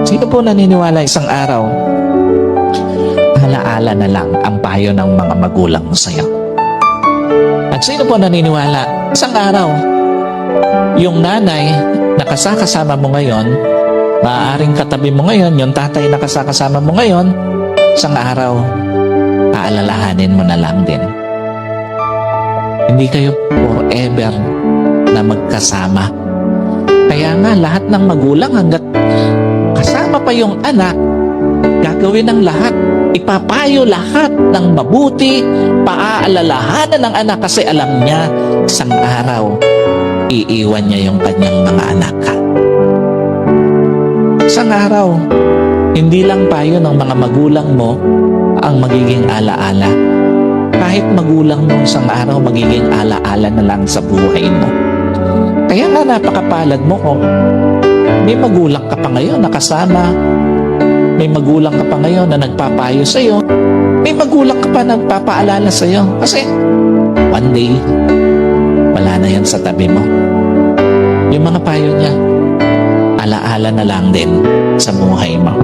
Sino po naniniwala isang araw, alaala na lang ang payo ng mga magulang mo sa'yo? At sino po naniniwala, isang araw, yung nanay na kasama mo ngayon, maaaring katabi mo ngayon, yung tatay na kasama mo ngayon, isang araw, aalalahanin mo na lang din. Hindi kayo forever na magkasama. Kaya nga, lahat ng magulang hanggat kasama pa yung anak, gagawin ng lahat. Ipapayo lahat ng mabuti, paaalalahanan ng anak kasi alam niya, isang araw, iiwan niya yung kanyang mga anak. Isang araw, hindi lang payo ng mga magulang mo ang magiging alaala. Kahit magulang mo isang araw, magiging alaala na lang sa buhay mo. Kaya nga napakapalad mo kung may magulang ka pa ngayon na kasama, may magulang ka pa ngayon na nagpapayo sa'yo, may magulang ka pa na nagpapaalala sa'yo. Kasi one day, wala na yan sa tabi mo. Yung mga payo niya, alaala na lang din sa buhay mo.